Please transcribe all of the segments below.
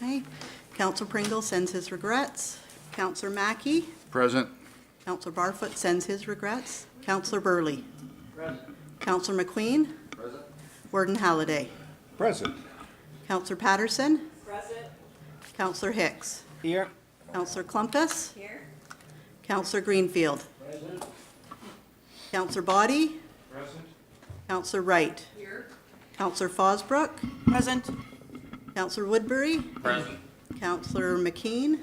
Okay. Councillor Pringle sends his regrets. Councillor Mackey. Present. Councillor Barfoot sends his regrets. Councillor Burley. Present. Councillor McQueen. Present. Warden Halliday. Present. Councillor Patterson. Present. Councillor Hicks. Here. Councillor Clumpus. Here. Councillor Greenfield. Present. Councillor Boddy. Present. Councillor Wright. Here. Councillor Fosbrook. Present. Councillor Woodbury. Present. Councillor McKean.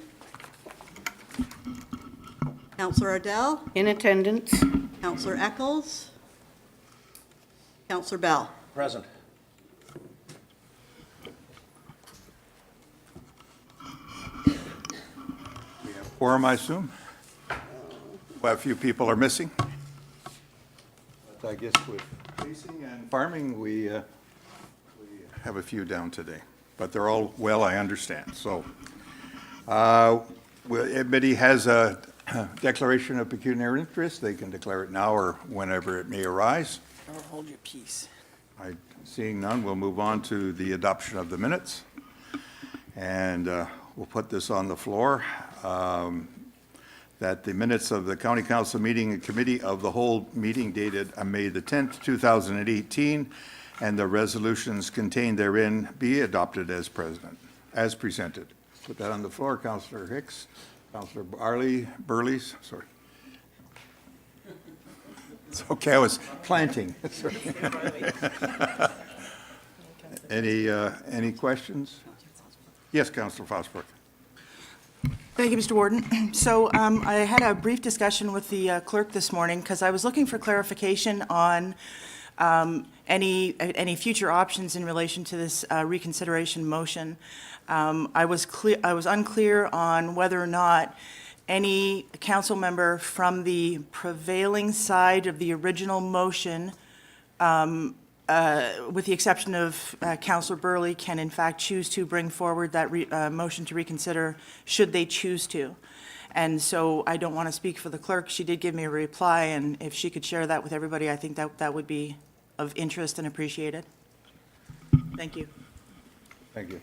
Councillor Ardell. In attendance. Councillor Eccles. Councillor Bell. Present. We have quorum, I assume? Well, a few people are missing. But I guess with leasing and farming, we have a few down today. But they're all well, I understand. So, everybody has a declaration of pecuniary interest. They can declare it now or whenever it may arise. Or hold your peace. Seeing none, we'll move on to the adoption of the minutes. And we'll put this on the floor, that the minutes of the County Council meeting and Committee of the Whole meeting dated May the 10th, 2018, and the resolutions contained therein be adopted as presented. Put that on the floor. Councillor Hicks, Councillor Burley, sorry. It's okay, I was planting. Any questions? Yes, Councillor Fosbrook. Thank you, Mr. Warden. So I had a brief discussion with the clerk this morning because I was looking for clarification on any future options in relation to this reconsideration motion. I was unclear on whether or not any council member from the prevailing side of the original motion, with the exception of Councillor Burley, can in fact choose to bring forward that motion to reconsider should they choose to. And so I don't want to speak for the clerk. She did give me a reply, and if she could share that with everybody, I think that would be of interest and appreciated. Thank you. Thank you.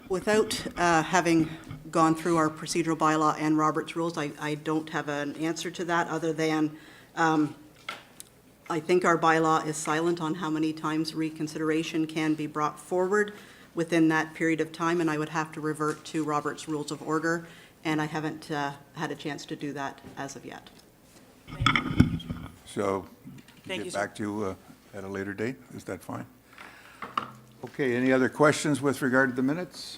Without having gone through our procedural bylaw and Robert's rules, I don't have an answer to that other than I think our bylaw is silent on how many times reconsideration can be brought forward within that period of time, and I would have to revert to Robert's Rules of Order, and I haven't had a chance to do that as of yet. So Thank you, get sir. back to you at a later date. Is that fine? Okay, any other questions with regard to the minutes?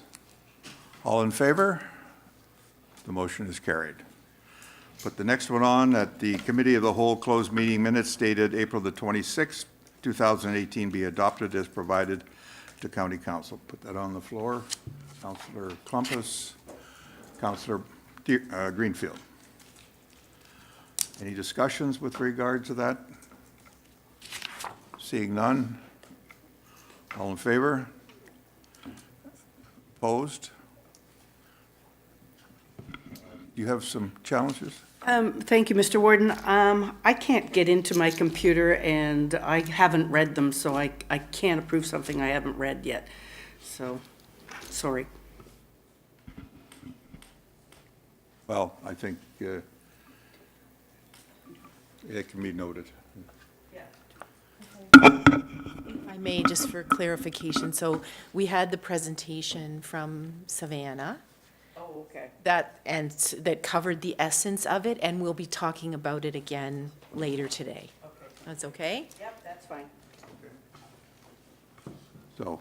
All in favor? The motion is carried. Put the next one on, that the Committee of the Whole closed meeting minutes dated April the 26th, 2018 be adopted as provided to County Council. Put that on the floor. Councillor Clumpus, Councillor Greenfield. Any discussions with regard to that? Seeing none. All in favor? Opposed? You have some challenges? Thank you, Mr. Warden. I can't get into my computer, and I haven't read them, so I can't approve something I haven't read yet. So, sorry. Well, I think it can be noted. If I may, just for clarification, so we had the presentation from Savannah Oh, okay. that covered the essence of it, and we'll be talking about it again later today. Okay. That's okay? Yep, that's fine. So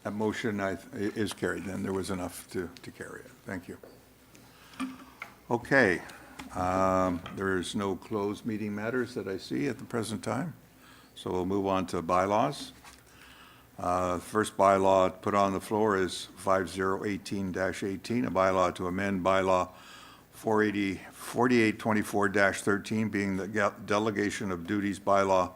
that motion is carried, and there was enough to carry it. Thank you. Okay. There is no closed meeting matters that I see at the present time, so we'll move on to bylaws. First bylaw put on the floor is 5018-18, a bylaw to amend bylaw 4824-13, being the delegation of duties bylaw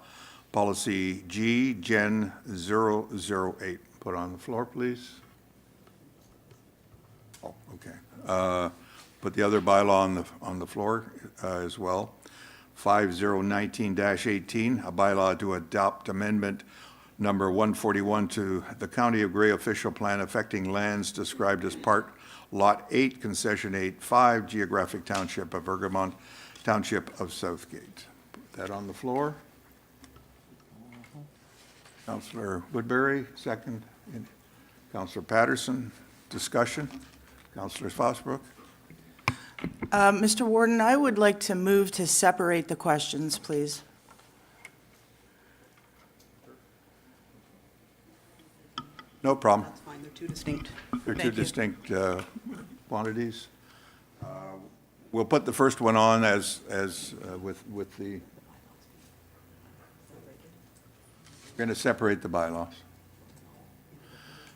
policy G Gen 008. Put on the floor, please. Oh, okay. Put the other bylaw on the floor as well. 5019-18, a bylaw to adopt amendment number 141 to the County of Gray official plan affecting lands described as Part Lot 8, Concession 8-5, Geographic Township of Ergamont, Township of Southgate. Put that on the floor. Councillor Woodbury, second. Councillor Patterson, discussion. Councillor Fosbrook. Mr. Warden, I would like to move to separate the questions, please. No problem. That's fine, they're two distinct. They're two Thank you. distinct quantities. We'll put the first one on as with the, going to separate the bylaws.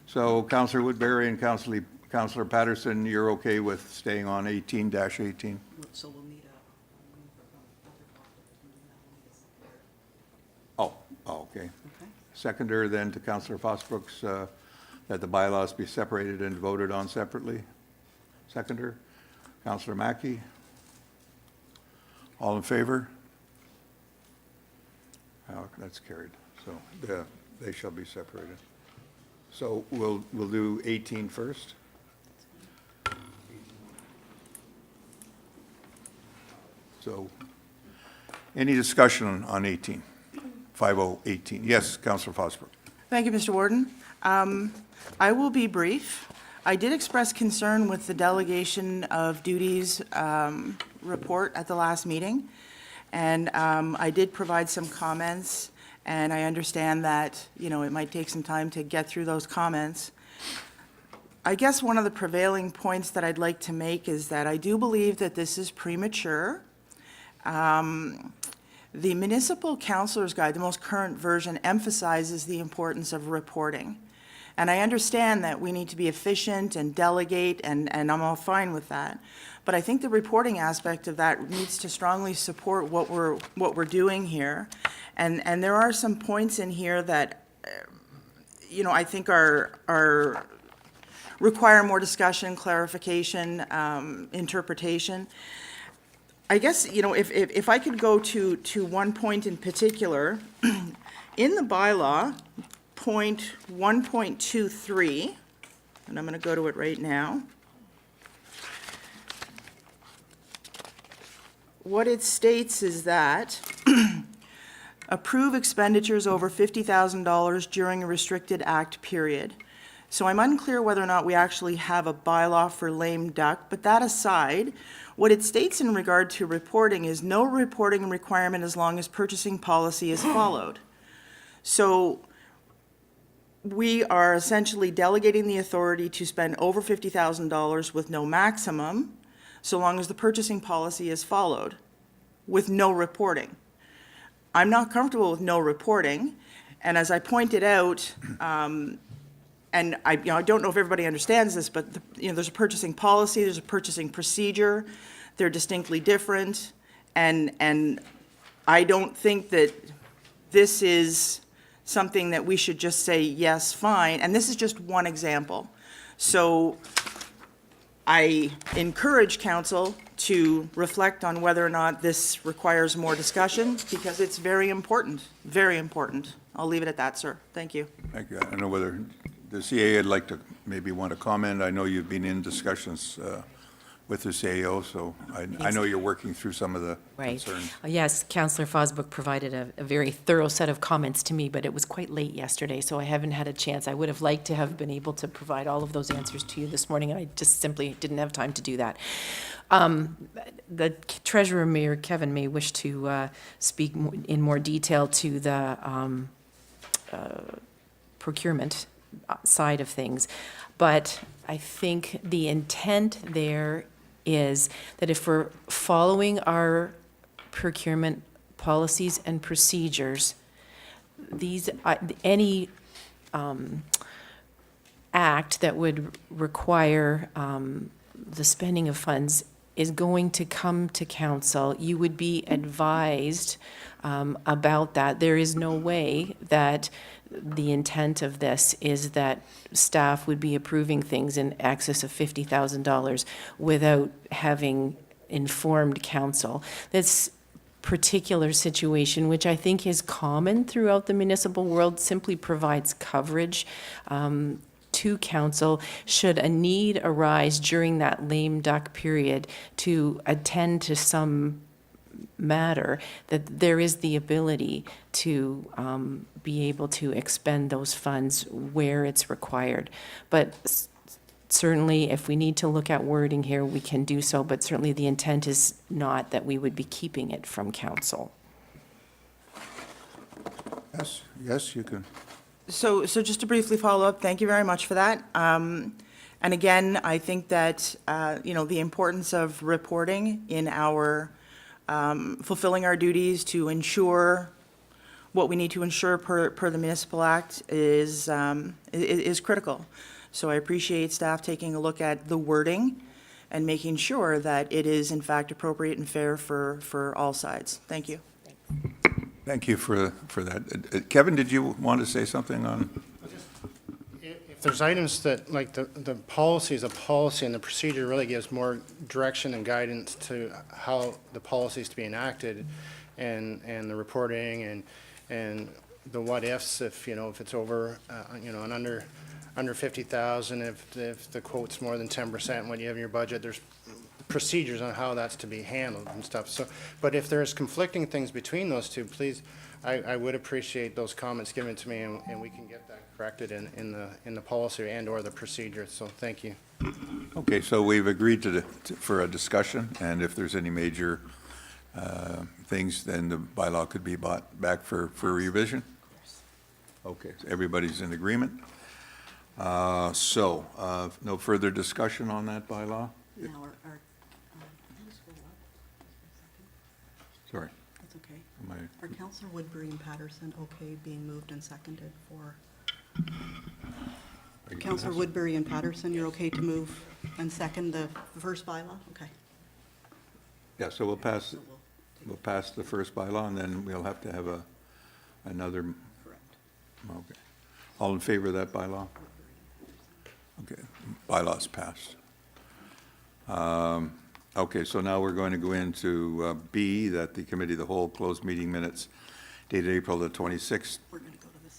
So Councillor Woodbury and Councillor Patterson, you're okay with staying on 18-18? So we'll need Okay. okay. Seconder then to Councillor Fosbrook's, that the bylaws be separated and voted on separately. Seconder. Councillor Mackey. All in favor? That's carried. So they shall be separated. So we'll do 18 first. So any discussion on 18? 5018. Yes, Councillor Fosbrook. Thank you, Mr. Warden. I will be brief. I did express concern with the delegation of duties report at the last meeting, and I did provide some comments, and I understand that, you know, it might take some time to get through those comments. I guess one of the prevailing points that I'd like to make is that I do believe that this is premature. The Municipal Councilor's Guide, the most current version, emphasizes the importance of reporting. And I understand that we need to be efficient and delegate, and I'm all fine with that. But I think the reporting aspect of that needs to strongly support what we're doing here. And there are some points in here that, you know, I think are require more discussion, clarification, interpretation. I guess, you know, if I could go to one point in particular, in the bylaw, point 1.23, and I'm going to go to it right now. What it states is that approve expenditures over $50,000 during a restricted act period. So I'm unclear whether or not we actually have a bylaw for lame duck, but that aside, what it states in regard to reporting is no reporting requirement as long as purchasing policy is followed. So we are essentially delegating the authority to spend over $50,000 with no maximum, so long as the purchasing policy is followed, with no reporting. I'm not comfortable with no reporting, and as I pointed out, and I don't know if everybody understands this, but there's a purchasing policy, there's a purchasing procedure, they're distinctly different, and I don't think that this is something that we should just say, yes, fine, and this is just one example. So I encourage council to reflect on whether or not this requires more discussion, because it's very important, very important. I'll leave it at that, sir. Thank you. Thank you. I don't know whether the CAA would like to maybe want to comment. I know you've been in discussions with the CAO, so I know you're working through some of the Right. concerns. Yes, Councillor Fosbrook provided a very thorough set of comments to me, but it was quite late yesterday, so I haven't had a chance. I would have liked to have been able to provide all of those answers to you this morning, and I just simply didn't have time to do that. The Treasurer, Mayor Kevin, may wish to speak in more detail to the procurement side of things, but I think the intent there is that if we're following our procurement policies and procedures, these, any act that would require the spending of funds is going to come to council. You would be advised about that. There is no way that the intent of this is that staff would be approving things in excess of $50,000 without having informed council. That's particular situation, which I think is common throughout the municipal world, simply provides coverage to council should a need arise during that lame duck period to attend to some matter, that there is the ability to be able to expend those funds where it's required. But certainly, if we need to look at wording here, we can do so, but certainly the intent is not that we would be keeping it from council. Yes, you can. So just to briefly follow up, thank you very much for that. And again, I think that, the importance of reporting in our, fulfilling our duties to ensure what we need to ensure per the Municipal Act is critical. So I appreciate staff taking a look at the wording and making sure that it is in fact appropriate and fair for all sides. Thank you. Thank you for that. Kevin, did you want to say something on? If there's items that, like the policy is a policy and the procedure really gives more direction and guidance to how the policy is to be enacted and the reporting and the what-ifs, if it's over, and under 50,000, if the quote's more than 10%, what you have in your budget, there's procedures on how that's to be handled and stuff. So, but if there's conflicting things between those two, please, I would appreciate those comments given to me, and we can get that corrected in the policy and/or the procedure. So, thank you. Okay, so we've agreed for a discussion, and if there's any major things, then the bylaw could be brought back for revision? Okay, so everybody's in agreement. No further discussion on that bylaw? Now, can you scroll up? Sorry. That's okay. Am I- Are Councillor Woodbury and Patterson okay being moved and seconded for? Councillor Woodbury and Patterson, you're okay to move and second the first bylaw? Okay. Yeah, so we'll pass the first bylaw, and then we'll have to have another. Correct. Okay. All in favor of that bylaw? Okay, bylaw's passed. Okay, so now we're going to go into B, that the Committee of the Whole closed meeting minutes dated April the 26th. We're going to go to the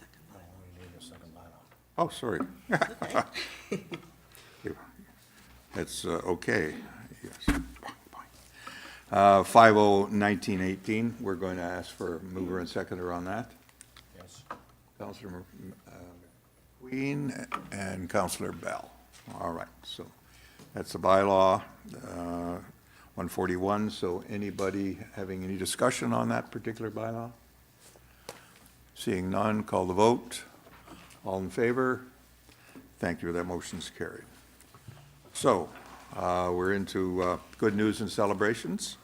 second bylaw. Oh, sorry. It's okay, yes. 50-1918, we're going to ask for mover and seconder on that. Yes. Councillor McQueen and Councillor Bell. All right, so that's the bylaw, 141. So anybody having any discussion on that particular bylaw? Seeing none, call the vote. All in favor? Thank you, that motion's carried. So we're into good news and celebrations.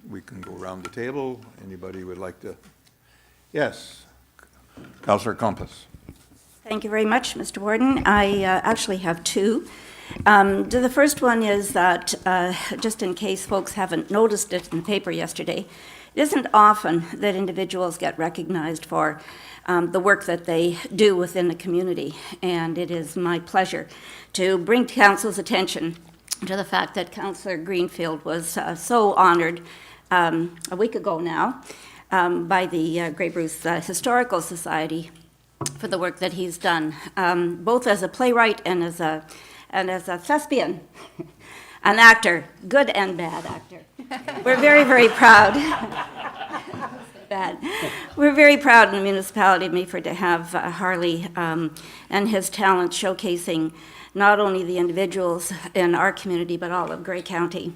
We can go around the table. Anybody would like to? Yes, Councillor Compass. Thank you very much, Mr. Warden. I actually have two. The first one is that, just in case folks haven't noticed it in the paper yesterday, it isn't often that individuals get recognized for the work that they do within the community, and it is my pleasure to bring to Council's attention to the fact that Councillor Greenfield was so honored a week ago now by the Grey Bruce Historical Society for the work that he's done, both as a playwright and as a thespian, an actor, good and bad actor. We're very, very proud. Bad. We're very proud in the municipality of Meaford to have Harley and his talent showcasing not only the individuals in our community, but all of Grey County.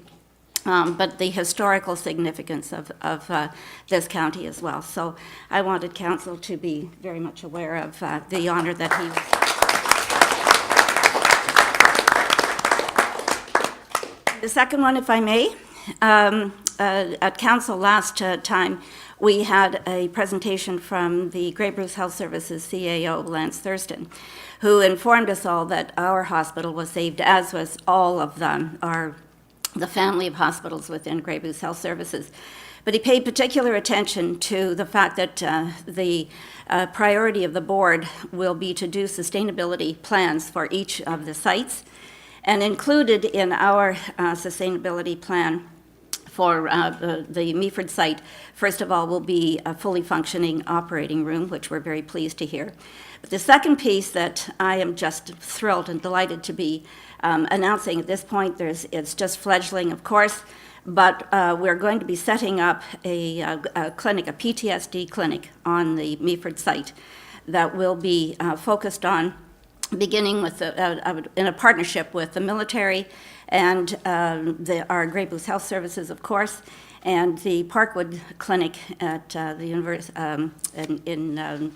But the historical significance of this county as well. So I wanted council to be very much aware of the honor that he was. The second one, if I may, at council last time, we had a presentation from the Grey Bruce Health Services CAO, Lance Thurston, who informed us all that our hospital was saved, as was all of them, the family of hospitals within Grey Bruce Health Services. But he paid particular attention to the fact that the priority of the board will be to do sustainability plans for each of the sites. And included in our sustainability plan for the Meaford site, first of all, will be a fully functioning operating room, which we're very pleased to hear. But the second piece that I am just thrilled and delighted to be announcing at this point, it's just fledgling, of course, but we're going to be setting up a clinic, a PTSD clinic on the Meaford site that will be focused on beginning with in a partnership with the military and our Grey Goose Health Services, of course, and the Parkwood Clinic at the university in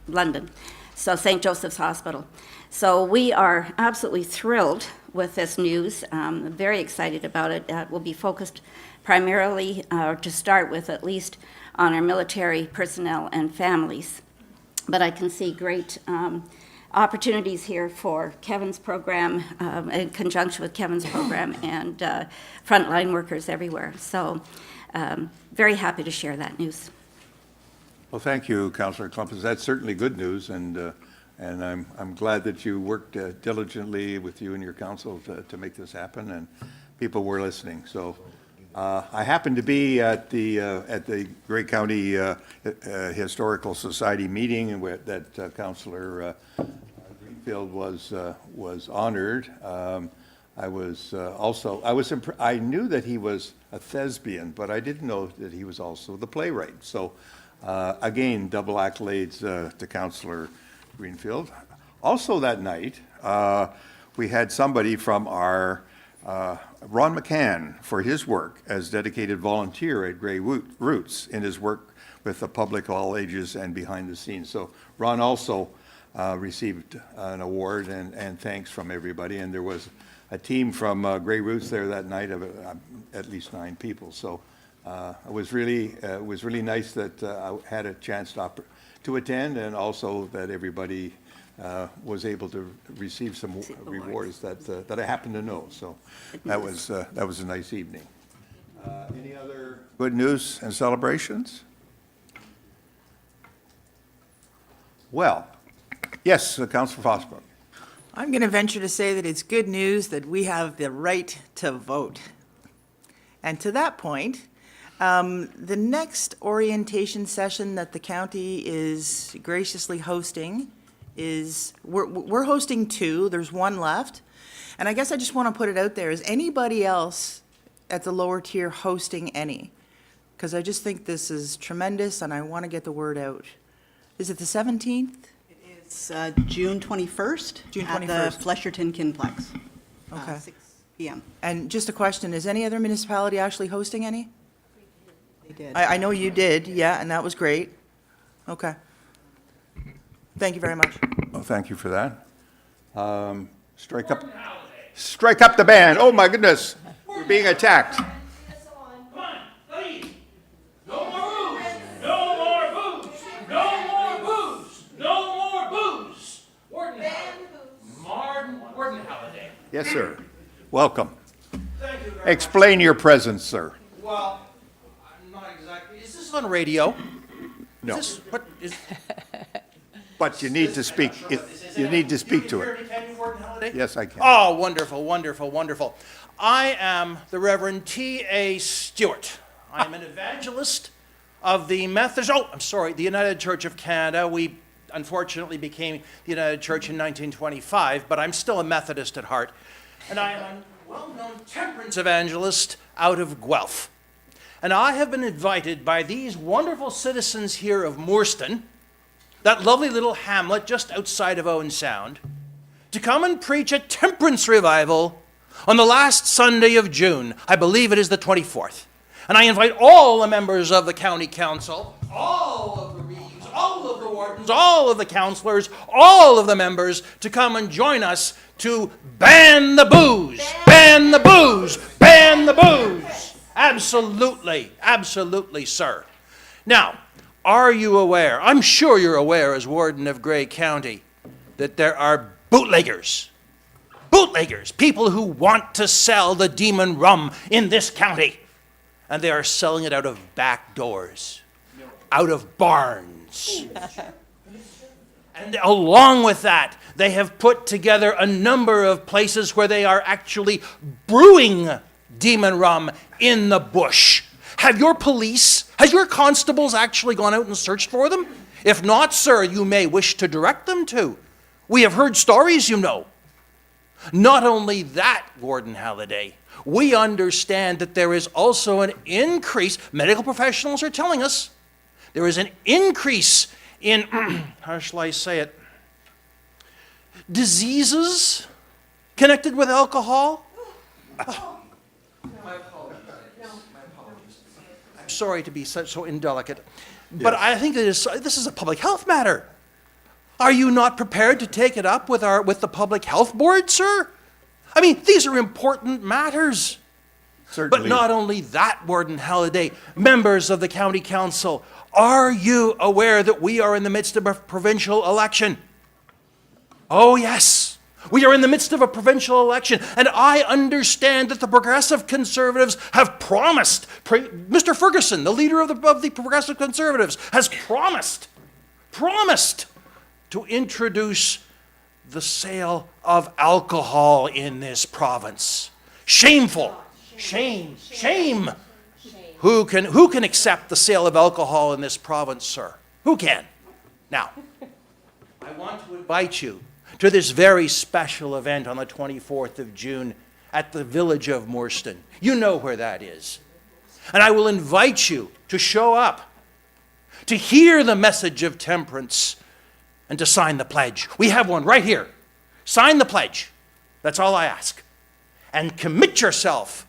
London, so St. Joseph's Hospital. So we are absolutely thrilled with this news, very excited about it. It will be focused primarily, to start with at least, on our military personnel and families. But I can see great opportunities here for Kevin's program, in conjunction with Kevin's program, and frontline workers everywhere. So very happy to share that news. Well, thank you, Councillor Klumpus. That's certainly good news, and I'm glad that you worked diligently with you and your council to make this happen, and people were listening. So I happened to be at the Grey County Historical Society meeting that Councillor Greenfield was honored. I knew that he was a thespian, but I didn't know that he was also the playwright. So again, double accolades to Councillor Greenfield. Also that night, we had somebody from our Ron McCann for his work as dedicated volunteer at Grey Roots in his work with the public, all ages, and behind the scenes. So Ron also received an award and thanks from everybody. And there was a team from Grey Roots there that night of at least 9 people. So it was really nice that I had a chance to attend, and also that everybody was able to receive some rewards that I happen to know. So that was a nice evening. Any other good news and celebrations? Well, yes, Councillor Fosbrook. I'm going to venture to say that it's good news that we have the right to vote. And to that point, the next orientation session that the county is graciously hosting is, we're hosting 2, there's 1 left. And I guess I just want to put it out there, is anybody else at the lower tier hosting any? Because I just think this is tremendous and I want to get the word out. Is it the 17th? It's June 21st. June At 21st. the Flesherton Kinplex. Okay. 6 p.m. And just a question, is any other municipality actually hosting any? They did. I know you did, yeah, and that was great. Okay. Thank you very much. Well, thank you for that. Strike up the band. Oh, my goodness. We're being attacked. Come on, please. No more booze. No more booze. No more booze. No more booze. Warden Halliday. Warden Halliday. Yes, sir. Welcome. Thank you very Explain your presence, sir. much. Well, I'm not exactly. Is this on radio? No, Is this, what is? but you need to speak, you need to speak to it. Can you, Warden Halliday? Yes, I can. Oh, wonderful, wonderful, wonderful. I am the Reverend T.A. Stewart. I am an evangelist of the the United Church of Canada. We unfortunately became the United Church in 1925, but I'm still a Methodist at heart. And I am a well-known temperance evangelist out of Guelph. And I have been invited by these wonderful citizens here of Moorston, that lovely little hamlet just outside of Owen Sound, to come and preach a temperance revival on the last Sunday of June. I believe it is the 24th. And I invite all the members of the county council, all of the reeves, all of the wardens, all of the councillors, all of the members to come and join us to ban the booze, ban the booze, ban the booze. Absolutely, absolutely, sir. Now, are you aware, I'm sure you're aware as warden of Grey County, that there are bootleggers, people who want to sell the demon rum in this county. And they are selling it out of back doors, out of barns. And along with that, they have put together a number of places where they are actually brewing demon rum in the bush. Have your police, has your constables actually gone out and searched for them? If not, sir, you may wish to direct them to. We have heard stories, you know. Not only that, Gordon Halliday, we understand that there is also an increase, medical professionals are telling us, there is an increase in, how shall I say it, diseases connected with alcohol. I'm sorry to be so indelicate, but I think this is a public health matter. Are you not prepared to take it up with the Public Health Board, sir? I mean, these are important matters. Certainly. But not only that, Warden Halliday, members of the County Council, are you aware that we are in the midst of a provincial election? Oh, yes. We are in the midst of a provincial election, and I understand that the Progressive Conservatives have promised, Mr. Ferguson, the leader of the Progressive Conservatives, has promised to introduce the sale of alcohol in this province. Shameful. Shame. Who can accept the sale of alcohol in this province, sir? Who can? Now, I want to invite you to this very special event on the 24th of June at the village of Moorston. You know where that is. And I will invite you to show up, to hear the message of temperance, and to sign the pledge. We have one right here. Sign the pledge. That's all I ask. And commit yourself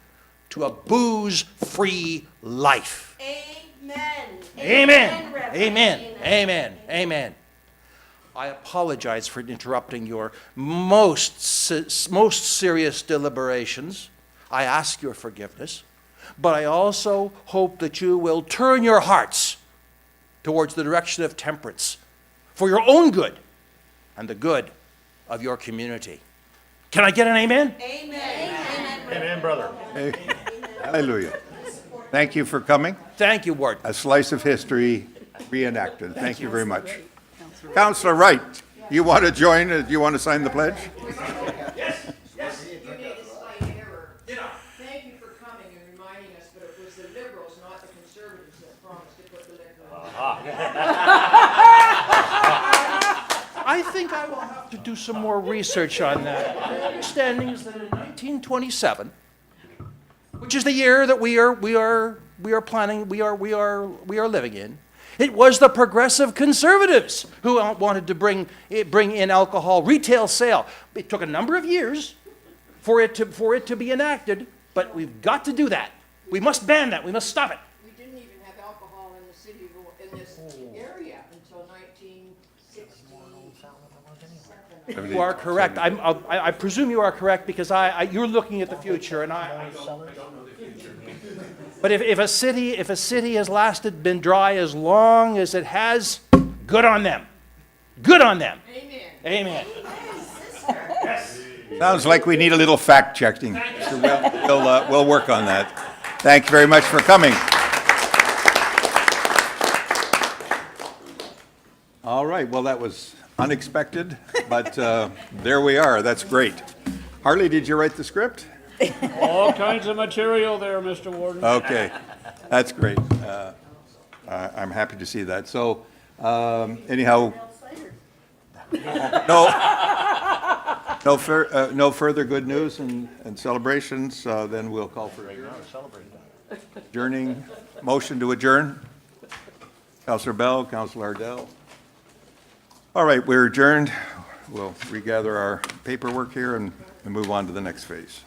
to a booze-free life. Amen. Amen. Amen. Amen. Amen. I apologize for interrupting your most serious deliberations. I ask your forgiveness. But I also hope that you will turn your hearts towards the direction of temperance for your own good and the good of your community. Can I get an amen? Amen, brother. Hallelujah. Thank you for coming. Thank you, Ward. A slice of history reenacted. Thank you very much. Councillor Wright, you want to join? Do you want to sign the pledge? You made a slight error. Thank you for coming and reminding us, but it was the Liberals, not the Conservatives, that promised to put the liquor in. I think I will have to do some more research on that. My understanding is that in 1927, which is the year that we are living in, it was the Progressive Conservatives who wanted to bring in alcohol retail sale. It took a number of years for it to be enacted, but we've got to do that. We must ban that. We must stop it. We didn't even have alcohol in the city, in this area until 1967. You are correct. I presume you are correct because you're looking at the future, and I don't know the future. But if a city has been dry as long as it has, good on them. Good on them. Amen. Amen. Sounds like we need a little fact checking. So we'll work on that. Thank you very much for coming. All right, well, that was unexpected, but there we are. That's great. Harley, did you write the script? All kinds of material there, Mr. Warden. Okay, that's great. I'm happy to see that. So anyhow, no further good news and celebrations, then we'll call for adjourning. Motion to adjourn. Councillor Bell, Councillor Ardell. All right, we're adjourned. We'll regather our paperwork here and move on to the next phase.